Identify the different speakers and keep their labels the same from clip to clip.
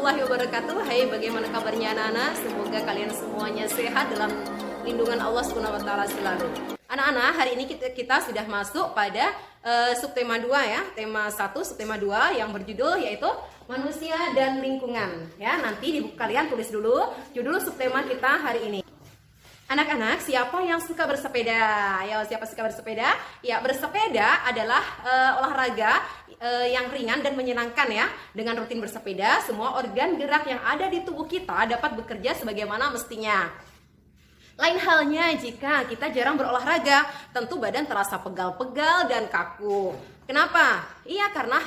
Speaker 1: warahmatullahi wabarakatuh. Hai, bagaimana kabarnya anak-anak? Semoga kalian semuanya sehat dalam lindungan Allah Subhanahu wa taala selalu. Anak-anak, hari ini kita sudah masuk pada subtema 2 ya. Tema 1, subtema 2 yang berjudul yaitu manusia dan lingkungan. Ya, nanti di buku kalian tulis dulu judul subtema kita hari ini. Anak-anak, siapa yang suka bersepeda? Ayo, siapa suka bersepeda? Ya, bersepeda adalah olahraga yang ringan dan menyenangkan ya. Dengan rutin bersepeda, semua organ gerak yang ada di tubuh kita dapat bekerja sebagaimana mestinya. Lain halnya jika kita jarang berolahraga, tentu badan terasa pegal-pegal dan kaku. Kenapa? Iya, karena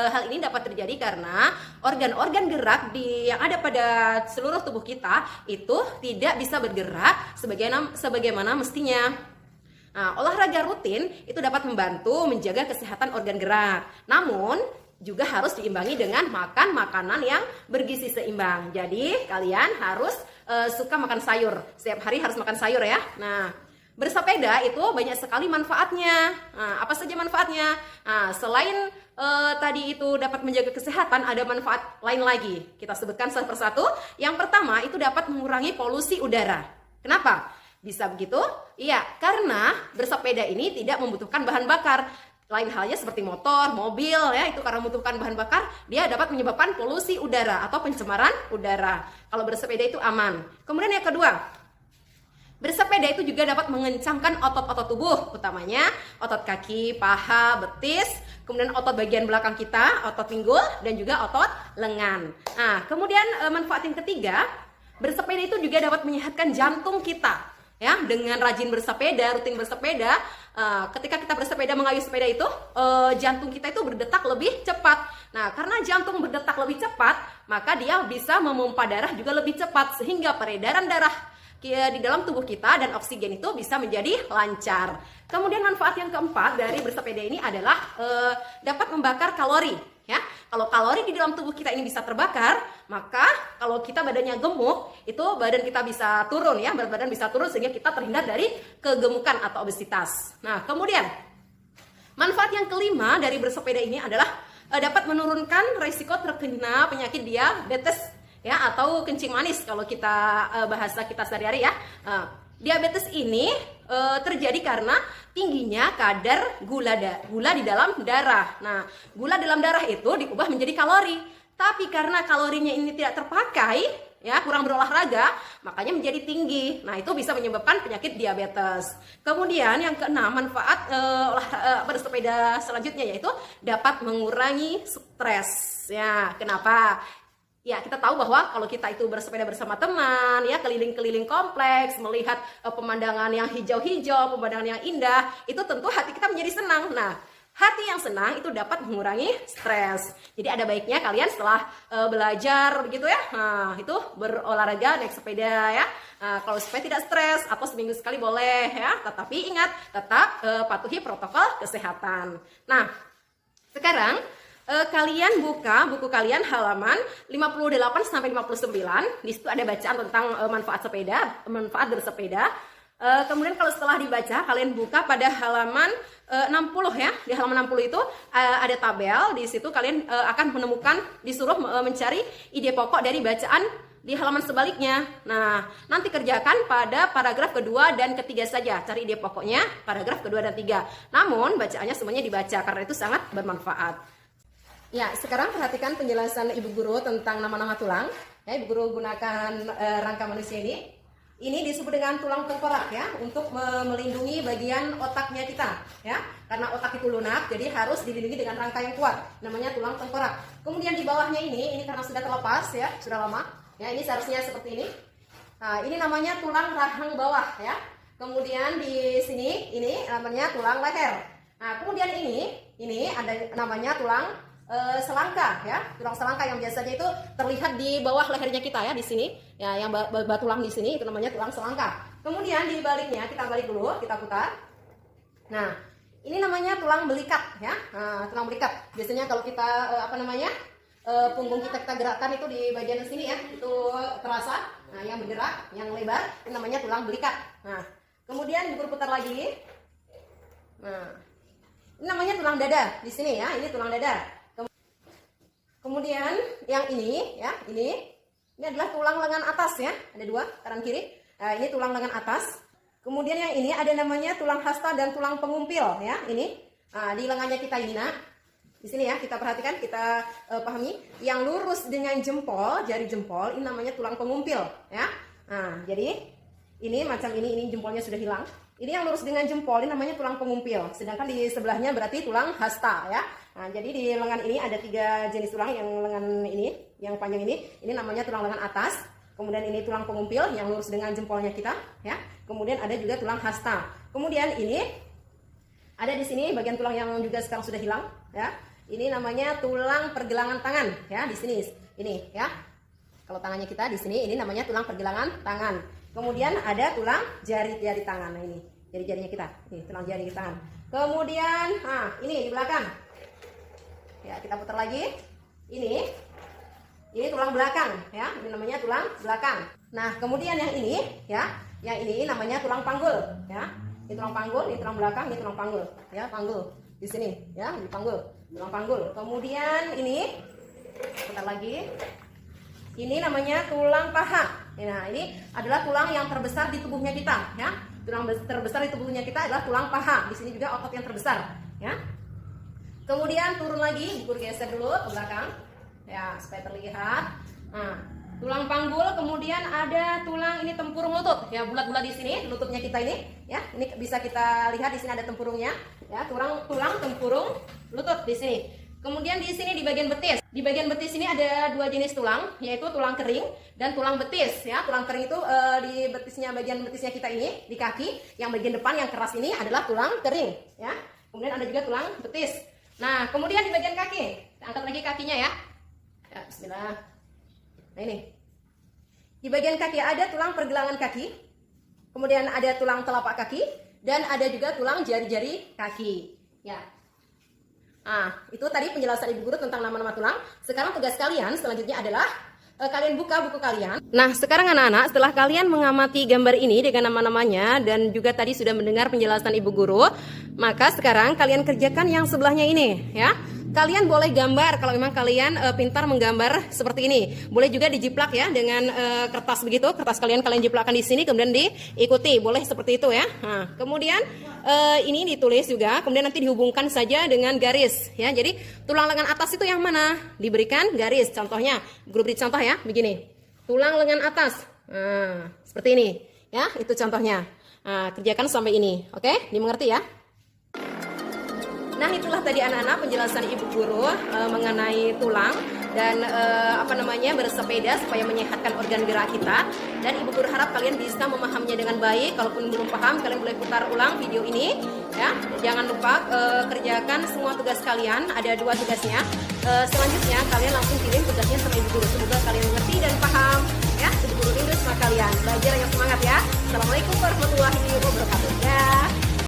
Speaker 1: hal ini dapat terjadi karena organ-organ gerak yang ada pada seluruh tubuh kita itu tidak bisa bergerak sebagaimana mestinya. Nah, olahraga rutin itu dapat membantu menjaga kesehatan organ gerak. Namun, juga harus diimbangi dengan makan makanan yang bergizi seimbang. Jadi, kalian harus suka makan sayur. Setiap hari harus makan sayur ya. Nah, bersepeda itu banyak sekali manfaatnya. Nah, apa saja manfaatnya? Nah, selain tadi itu dapat menjaga kesehatan, ada manfaat lain lagi. Kita sebutkan satu persatu. Yang pertama, itu dapat mengurangi polusi udara. Kenapa bisa begitu? Iya, karena bersepeda ini tidak membutuhkan bahan bakar. Lain halnya seperti motor, mobil ya, itu karena membutuhkan bahan bakar, dia dapat menyebabkan polusi udara atau pencemaran udara. Kalau bersepeda itu aman. Kemudian yang kedua, bersepeda itu juga dapat mengencangkan otot-otot tubuh, utamanya otot kaki, paha, betis, kemudian otot bagian belakang kita, otot pinggul, dan juga otot lengan. Nah, kemudian manfaat yang ketiga, bersepeda itu juga dapat menyehatkan jantung kita. Ya, dengan rajin bersepeda, rutin bersepeda, ketika kita bersepeda mengayuh sepeda itu, jantung kita itu berdetak lebih cepat. Nah, karena jantung berdetak lebih cepat, maka dia bisa memompa darah juga lebih cepat, sehingga peredaran darah di dalam tubuh kita dan oksigen itu bisa menjadi lancar. Kemudian manfaat yang keempat dari bersepeda ini adalah dapat membakar kalori. Ya, kalau kalori di dalam tubuh kita ini bisa terbakar, maka kalau kita badannya gemuk, itu badan kita bisa turun ya, berat badan bisa turun sehingga kita terhindar dari kegemukan atau obesitas. Nah, kemudian manfaat yang kelima dari bersepeda ini adalah dapat menurunkan risiko terkena penyakit diabetes ya, atau kencing manis kalau kita bahasa kita sehari-hari ya. Diabetes ini terjadi karena tingginya kadar gula di dalam darah. Nah, gula dalam darah itu diubah menjadi kalori. Tapi karena kalorinya ini tidak terpakai, ya, kurang berolahraga, makanya menjadi tinggi. Nah, itu bisa menyebabkan penyakit diabetes. Kemudian yang keenam, manfaat bersepeda selanjutnya yaitu dapat mengurangi stres. Ya, kenapa? Ya, kita tahu bahwa kalau kita itu bersepeda bersama teman, ya, keliling-keliling kompleks, melihat pemandangan yang hijau-hijau, pemandangan yang indah, itu tentu hati kita menjadi senang. Nah, hati yang senang itu dapat mengurangi stres. Jadi ada baiknya kalian setelah belajar begitu ya, nah, itu berolahraga, naik sepeda ya. Kalau supaya tidak stres, atau seminggu sekali boleh ya. Tetapi ingat, tetap patuhi protokol kesehatan. Nah, sekarang kalian buka buku kalian halaman 58 sampai 59. Di situ ada bacaan tentang manfaat sepeda, manfaat bersepeda. Kemudian kalau setelah dibaca, kalian buka pada halaman 60 ya. Di halaman 60 itu ada tabel. Di situ kalian akan menemukan, disuruh mencari ide pokok dari bacaan di halaman sebaliknya. Nah, nanti kerjakan pada paragraf kedua dan ketiga saja. Cari ide pokoknya paragraf kedua dan tiga. Namun bacaannya semuanya dibaca karena itu sangat bermanfaat. Ya, sekarang perhatikan penjelasan Ibu Guru tentang nama-nama tulang. Ya, Ibu Guru gunakan rangka manusia ini. Ini disebut dengan tulang tengkorak ya, untuk melindungi bagian otaknya kita ya. Karena otak itu lunak, jadi harus dilindungi dengan rangka yang kuat. Namanya tulang tengkorak. Kemudian di bawahnya ini karena sudah terlepas ya, sudah lama. Ya, ini seharusnya seperti ini. Nah, ini namanya tulang rahang bawah ya. Kemudian di sini ini namanya tulang leher. Nah, kemudian ini ada namanya tulang selangka ya, tulang selangka yang biasanya itu terlihat di bawah lehernya kita ya, di sini ya, yang tulang di sini itu namanya tulang selangka. Kemudian di baliknya, kita balik dulu, kita putar. Nah, ini namanya tulang belikat ya. Nah, tulang belikat biasanya kalau kita punggung kita gerakkan itu di bagian sini ya, itu terasa. Nah, yang bergerak, yang lebar, itu namanya tulang belikat. Nah, kemudian diputar lagi. Nah, ini namanya tulang dada di sini ya, ini tulang dada. Kemudian yang ini ya, ini adalah tulang lengan atas ya. Ada dua, kanan kiri. Nah, ini tulang lengan atas. Kemudian yang ini ada namanya tulang hasta dan tulang pengumpil ya. Ini di lengannya kita ini nak. Di sini ya kita perhatikan, kita pahami. Yang lurus dengan jempol, jari jempol, ini namanya tulang pengumpil ya. Nah, jadi ini macam ini jempolnya sudah hilang. Ini yang lurus dengan jempol ini namanya tulang pengumpil. Sedangkan di sebelahnya berarti tulang hasta ya. Nah, jadi di lengan ini ada 3 jenis tulang. Yang lengan ini, yang panjang ini namanya tulang lengan atas. Kemudian ini tulang pengumpil yang lurus dengan jempolnya kita ya. Kemudian ada juga tulang hasta. Kemudian ini ada di sini bagian tulang yang juga sekarang sudah hilang ya. Ini namanya tulang pergelangan tangan ya, di sini ini ya. Kalau tangannya kita di sini ini namanya tulang pergelangan tangan. Kemudian ada tulang jari-jari tangan. Nah, ini jari-jarinya kita. Ini tulang jari tangan. Kemudian ini di belakang. Ya, kita putar lagi. Ini tulang belakang ya. Ini namanya tulang belakang. Nah, kemudian yang ini ya, yang ini namanya tulang panggul ya. Ini tulang panggul, ini tulang belakang, ini tulang panggul ya, panggul di sini ya, di panggul, tulang panggul. Kemudian ini putar lagi. Ini namanya tulang paha. Nah, ini adalah tulang yang terbesar di tubuhnya kita ya. Tulang terbesar di tubuhnya kita adalah tulang paha. Di sini juga otot yang terbesar ya. Kemudian turun lagi, geser dulu ke belakang ya supaya terlihat. Nah, tulang panggul, kemudian ada tulang ini tempurung lutut ya, bulat-bulat di sini lututnya kita ini ya. Ini bisa kita lihat di sini ada tempurungnya ya, tulang tempurung lutut di sini. Kemudian di sini di bagian betis. Di bagian betis ini ada 2 jenis tulang, yaitu tulang kering dan tulang betis ya. Tulang kering itu di betisnya, bagian betisnya kita ini di kaki, yang bagian depan yang keras ini adalah tulang kering ya. Kemudian ada juga tulang betis. Nah, kemudian di bagian kaki, kita angkat lagi kakinya ya. Ya, bismillah. Nah, ini. Di bagian kaki ada tulang pergelangan kaki. Kemudian ada tulang telapak kaki dan ada juga tulang jari-jari kaki. Ya. Itu tadi penjelasan Ibu Guru tentang nama-nama tulang. Sekarang tugas kalian selanjutnya adalah kalian buka buku kalian. Nah, sekarang anak-anak, setelah kalian mengamati gambar ini dengan nama-namanya dan juga tadi sudah mendengar penjelasan Ibu Guru, maka sekarang kalian kerjakan yang sebelahnya ini ya. Kalian boleh gambar kalau memang kalian pintar menggambar seperti ini. Boleh juga dijiplak ya dengan kertas begitu. Kertas kalian jiplakkan di sini kemudian diikuti. Boleh seperti itu ya. Nah, kemudian ini ditulis juga. Kemudian nanti dihubungkan saja dengan garis ya. Jadi tulang lengan atas itu yang mana? Diberikan garis. Contohnya, guru beri contoh ya. Begini. Tulang lengan atas. Nah, seperti ini ya. Itu contohnya. Nah, kerjakan sampai ini. Oke? Dimengerti ya? Nah, itulah tadi anak-anak penjelasan Ibu Guru mengenai tulang dan bersepeda supaya menyehatkan organ gerak kita. Dan Ibu Guru harap kalian bisa memahaminya dengan baik. Kalaupun belum paham, kalian boleh putar ulang video ini ya. Jangan lupa kerjakan semua tugas kalian. Ada 2 tugasnya. Selanjutnya kalian langsung kirim tugasnya sama Ibu Guru. Semoga kalian mengerti dan paham.